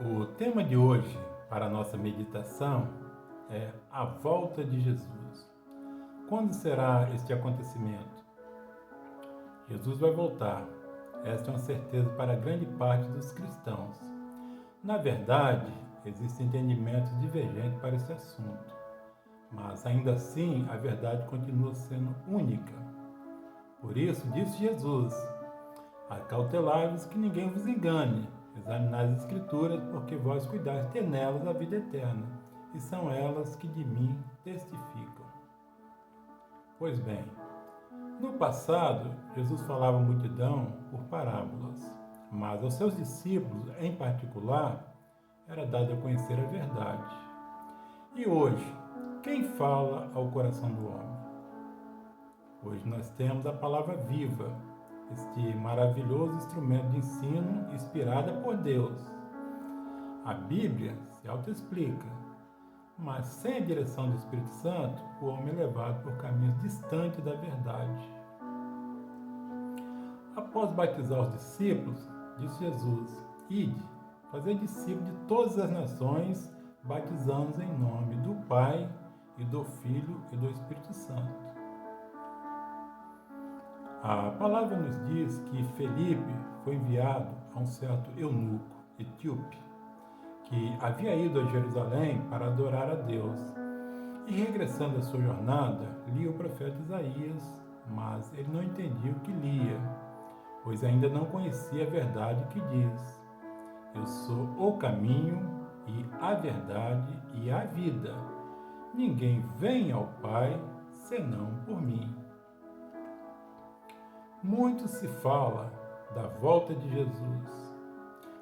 O tema de hoje para a nossa meditação é a volta de Jesus. Quando será este acontecimento? Jesus vai voltar. Esta é uma certeza para grande parte dos cristãos. Na verdade, existem entendimentos divergentes para esse assunto, mas ainda assim a verdade continua sendo única. Por isso, disse Jesus: acautelai-vos que ninguém vos engane. Examinai as Escrituras, porque vós cuidais de ter nelas a vida eterna, e são elas que de mim testificam. Pois bem, no passado, Jesus falava à multidão por parábolas, mas aos seus discípulos, em particular, era dado a conhecer a verdade. E hoje, quem fala ao coração do homem? Hoje nós temos a palavra viva, este maravilhoso instrumento de ensino inspirado por Deus. A Bíblia se autoexplica, mas sem a direção do Espírito Santo, o homem é levado por caminhos distantes da verdade. Após batizar os discípulos, disse Jesus: ide, fazei discípulos de todas as nações, batizando-os em nome do Pai, e do Filho e do Espírito Santo. A palavra nos diz que Felipe foi enviado a um certo eunuco etíope, que havia ido a Jerusalém para adorar a Deus. E regressando à sua jornada, lia o profeta Isaías, mas ele não entendia o que lia, pois ainda não conhecia a verdade que diz: eu sou o caminho e a verdade e a vida. Ninguém vem ao Pai senão por mim. Muito se fala da volta de Jesus,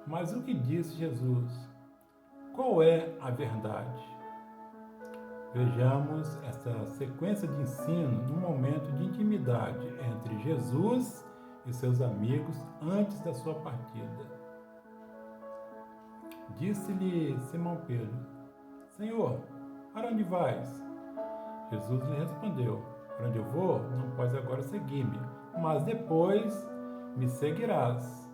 mas o que disse Jesus? Qual é a verdade? Vejamos essa sequência de ensino num momento de intimidade entre Jesus e seus amigos antes da sua partida. Disse-lhe Simão Pedro: Senhor, para onde vais? Jesus lhe respondeu: para onde eu vou, não podes agora seguir-me, mas depois me seguirás.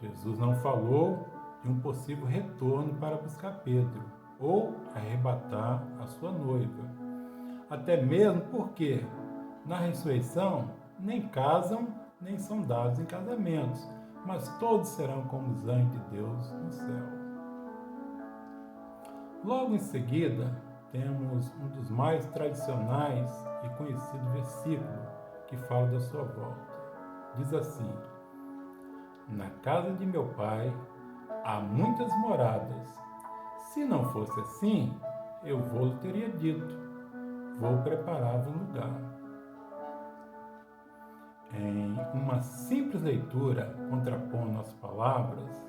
Jesus não falou de um possível retorno para buscar Pedro ou arrebatar a sua noiva. Até mesmo porque, na ressurreição, nem casam, nem são dados em casamentos, mas todos serão como os anjos de Deus no céu. Logo em seguida, temos um dos mais tradicionais e conhecidos versículos que fala da sua volta. Diz assim: na casa de meu pai há muitas moradas. Se não fosse assim, eu vou-lhe teria dito: vou preparar-vos um lugar. Em uma simples leitura, contrapondo as palavras,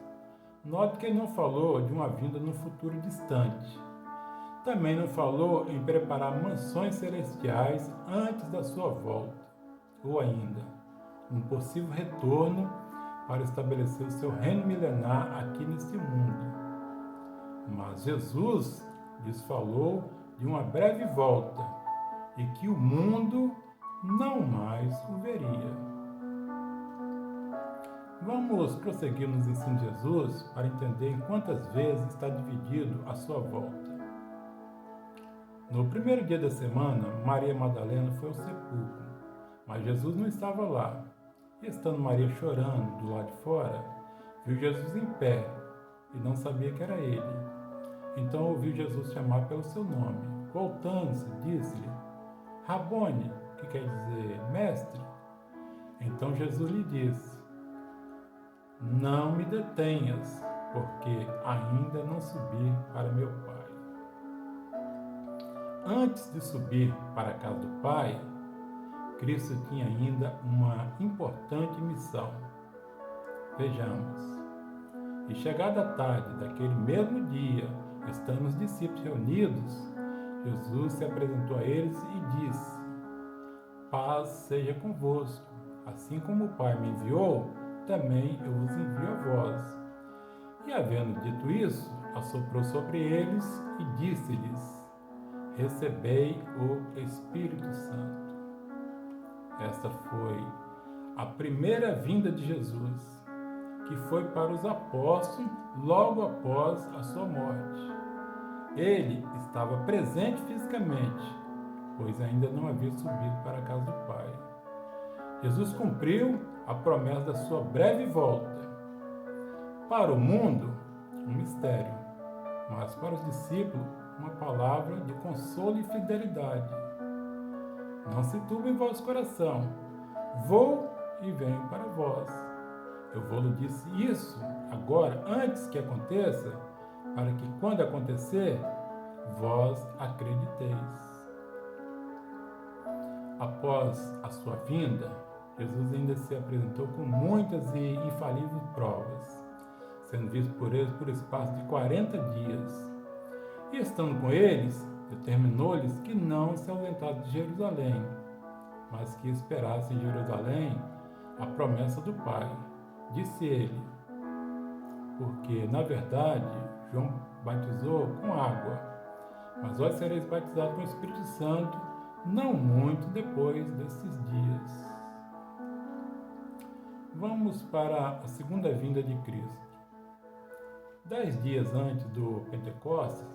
note que ele não falou de uma vinda no futuro distante. Também não falou em preparar mansões celestiais antes da sua volta, ou ainda, um possível retorno para estabelecer o seu reino milenar aqui neste mundo. Mas Jesus lhes falou de uma breve volta e que o mundo não mais o veria. Vamos prosseguir nos ensinos de Jesus para entender em quantas vezes está dividido a sua volta. No primeiro dia da semana, Maria Madalena foi ao sepulcro, mas Jesus não estava lá. E estando Maria chorando do lado de fora, viu Jesus em pé e não sabia que era ele. Então ouviu Jesus chamar pelo seu nome. Voltando-se, disse-lhe: Rabone, que quer dizer mestre. Então Jesus lhe disse: não me detenhas, porque ainda não subi para meu Pai. Antes de subir para a casa do Pai, Cristo tinha ainda uma importante missão. Vejamos. E chegada a tarde daquele mesmo dia, estando os discípulos reunidos, Jesus se apresentou a eles e disse: paz seja convosco. Assim como o Pai me enviou, também eu vos envio a vós. E havendo dito isso, assoprou sobre eles e disse-lhes: recebei o Espírito Santo. Esta foi a primeira vinda de Jesus, que foi para os apóstolos logo após a sua morte. Ele estava presente fisicamente, pois ainda não havia subido para a casa do Pai. Jesus cumpriu a promessa da sua breve volta. Para o mundo, um mistério, mas para os discípulos, uma palavra de consolo e fidelidade. Não se turbe em vosso coração. Vou e venho para vós. Eu vou-lhe disse isso agora, antes que aconteça, para que quando acontecer, vós acrediteis. Após a sua vinda, Jesus ainda se apresentou com muitas e infalíveis provas, sendo visto por eles por espaço de 40 dias. E estando com eles, determinou-lhes que não se ausentassem de Jerusalém, mas que esperassem em Jerusalém a promessa do Pai. Disse ele, porque, na verdade, João batizou com água, mas vós sereis batizados com o Espírito Santo não muito depois desses dias. Vamos para a segunda vinda de Cristo. 10 dias antes do Pentecostes,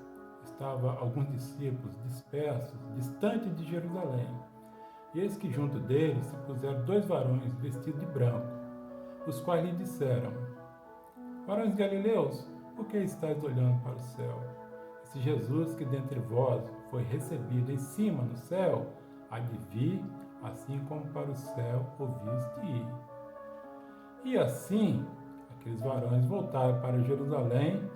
estavam alguns discípulos dispersos, distante de Jerusalém. E eis que junto deles se puseram 2 varões vestidos de branco, os quais lhe disseram: Varões galileus, por que estáis olhando para o céu? Esse Jesus que dentre vós foi recebido em cima no céu, há de vir, assim como para o céu o viste ir. E assim, aqueles varões voltaram para Jerusalém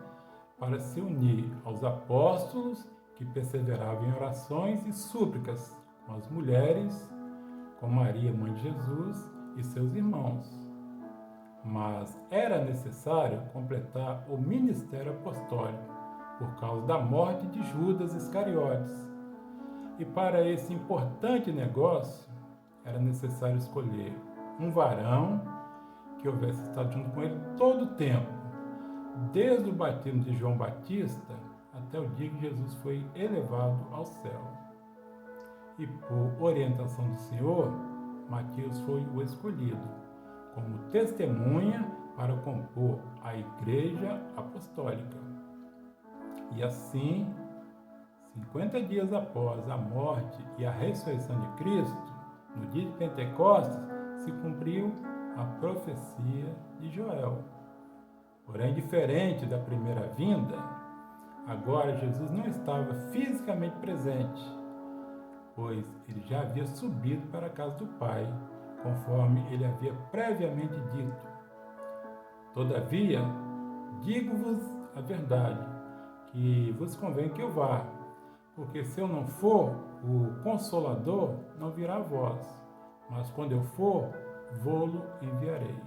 para se unir aos apóstolos que perseveravam em orações e súplicas com as mulheres, com Maria, mãe de Jesus, e seus irmãos. Mas era necessário completar o ministério apostólico por causa da morte de Judas Iscariotes. E para esse importante negócio, era necessário escolher um varão que houvesse estado junto com ele todo o tempo, desde o batismo de João Batista até o dia que Jesus foi elevado ao céu. E por orientação do Senhor, Matias foi o escolhido como testemunha para compor a Igreja Apostólica. E assim, 50 dias após a morte e a ressurreição de Cristo, no dia de Pentecostes, se cumpriu a profecia de Joel. Porém, diferente da primeira vinda, agora Jesus não estava fisicamente presente, pois ele já havia subido para a casa do Pai, conforme ele havia previamente dito. Todavia, digo-vos a verdade, que vos convém que eu vá, porque se eu não for, o Consolador não virá a vós, mas quando eu for, vô-lo enviarei.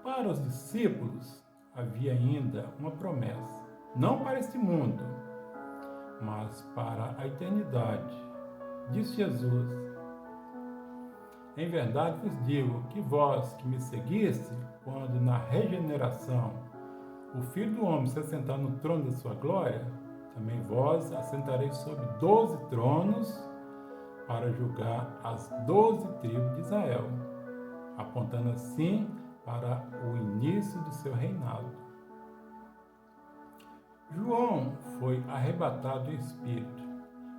Para os discípulos havia ainda uma promessa, não para este mundo, mas para a eternidade. Disse Jesus: Em verdade vos digo que vós que me seguiste, quando na regeneração o Filho do Homem se assentar no trono da sua glória, também vós assentareis sobre 12 tronos para julgar as 12 tribos de Israel, apontando assim para o início do seu reinado. João foi arrebatado em espírito,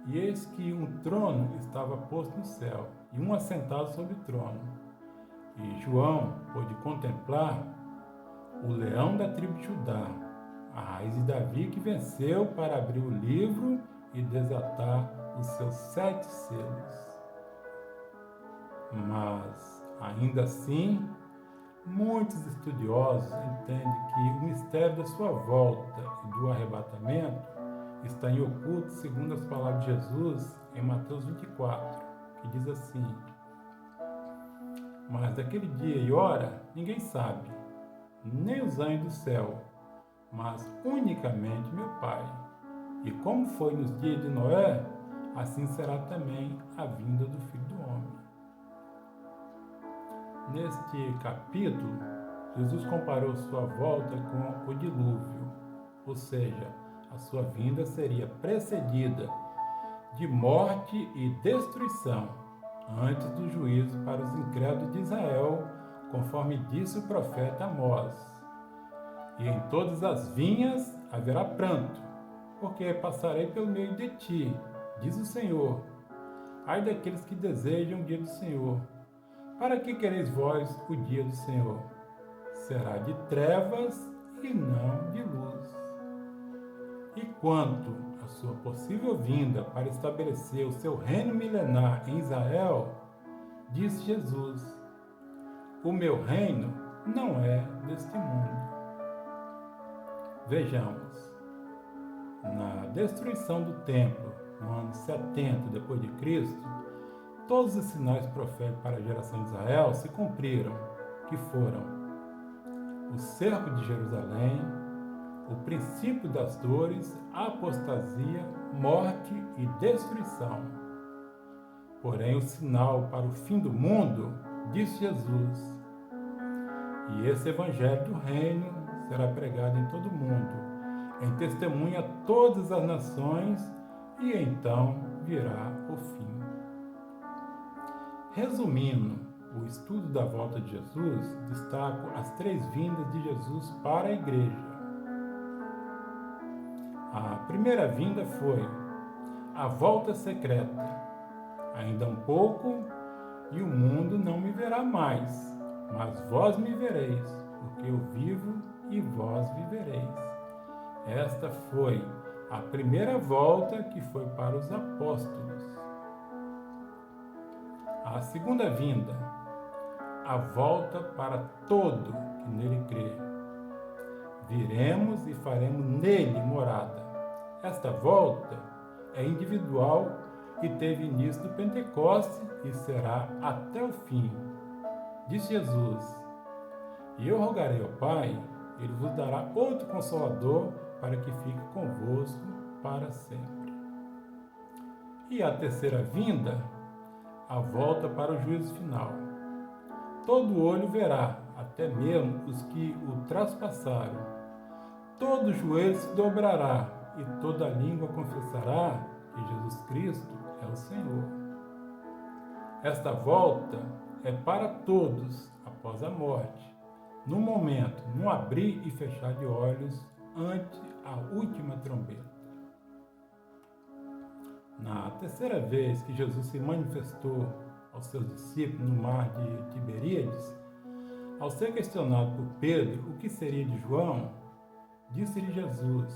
e eis que um trono estava posto no céu, e um assentado sobre o trono. E João pôde contemplar o leão da tribo de Judá, a raiz de Davi, que venceu para abrir o livro e desatar os seus 7 selos. Mas, ainda assim, muitos estudiosos entendem que o mistério da sua volta e do arrebatamento está em oculto, segundo as palavras de Jesus em Mateus 24, que diz assim: Mas daquele dia e hora ninguém sabe, nem os anjos do céu, mas unicamente meu Pai. E como foi nos dias de Noé, assim será também a vinda do Filho do Homem. Neste capítulo, Jesus comparou sua volta com o dilúvio, ou seja, a sua vinda seria precedida de morte e destruição, antes do juízo para os incrédulos de Israel, conforme disse o profeta Amós. E em todas as vinhas haverá pranto, porque passarei pelo meio de ti, diz o Senhor. Ai daqueles que desejam o dia do Senhor. Para que quereis vós o dia do Senhor? Será de trevas e não de luz. E quanto à sua possível vinda para estabelecer o seu reino milenar em Israel, disse Jesus: o meu reino não é deste mundo. Vejamos, na destruição do templo, no ano 70 depois de Cristo, todos os sinais proféticos para a geração de Israel se cumpriram, que foram o cerco de Jerusalém, o princípio das dores, a apostasia, morte e destruição. Porém, o sinal para o fim do mundo, disse Jesus, e esse evangelho do reino será pregado em todo o mundo, em testemunha a todas as nações, e então virá o fim. Resumindo o estudo da volta de Jesus, destaco as 3 vindas de Jesus para a igreja. A primeira vinda foi a volta secreta. Ainda um pouco e o mundo não me verá mais, mas vós me vereis, porque eu vivo e vós vivereis. Esta foi a primeira volta, que foi para os apóstolos. A segunda vinda, a volta para todo que nele crê. Viremos e faremos nele morada. Esta volta é individual e teve início do Pentecostes e será até o fim. Disse Jesus: e eu rogarei ao Pai, ele vos dará outro Consolador para que fique convosco para sempre. E a terceira vinda, a volta para o juízo final. Todo olho verá, até mesmo os que o traspassaram. Todo joelho se dobrará e toda língua confessará que Jesus Cristo é o Senhor. Esta volta é para todos após a morte, no momento, no abrir e fechar de olhos ante a última trombeta. Na terceira vez que Jesus se manifestou aos seus discípulos no mar de Tiberíades, ao ser questionado por Pedro o que seria de João, disse-lhe Jesus: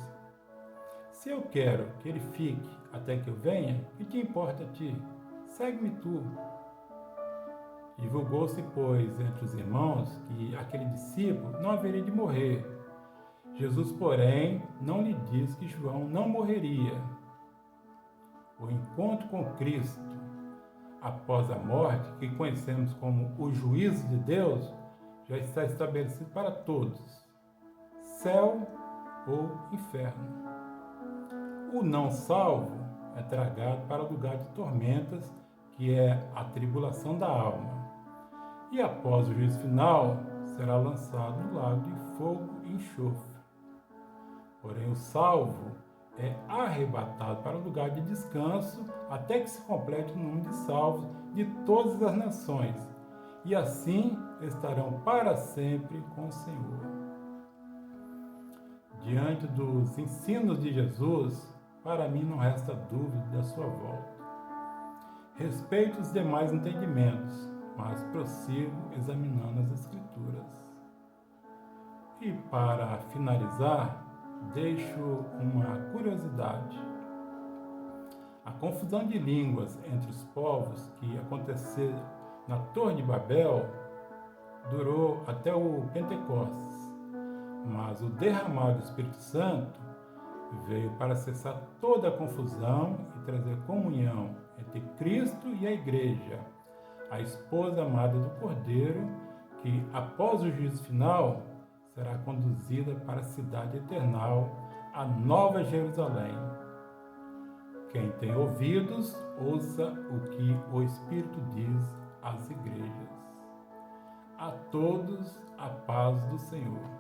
se eu quero que ele fique até que eu venha, que te importa a ti? Segue-me tu. Divulgou-se, pois, entre os irmãos que aquele discípulo não haveria de morrer. Jesus, porém, não lhe disse que João não morreria. O encontro com Cristo após a morte, que conhecemos como o juízo de Deus, já está estabelecido para todos, céu ou inferno. O não salvo é tragado para o lugar de tormentas, que é a tribulação da alma. E após o juízo final, será lançado no lago de fogo e enxofre. Porém, o salvo é arrebatado para o lugar de descanso, até que se complete o número de salvos de todas as nações, e assim estarão para sempre com o Senhor. Diante dos ensinos de Jesus, para mim não resta dúvida da sua volta. Respeito os demais entendimentos, mas prossigo examinando as Escrituras. E para finalizar, deixo uma curiosidade. A confusão de línguas entre os povos que aconteceu na Torre de Babel durou até o Pentecostes, mas o derramar do Espírito Santo veio para cessar toda a confusão e trazer comunhão entre Cristo e a Igreja, a esposa amada do Cordeiro, que após o juízo final será conduzida para a cidade eternal, a Nova Jerusalém. Quem tem ouvidos, ouça o que o Espírito diz às igrejas. A todos a paz do Senhor.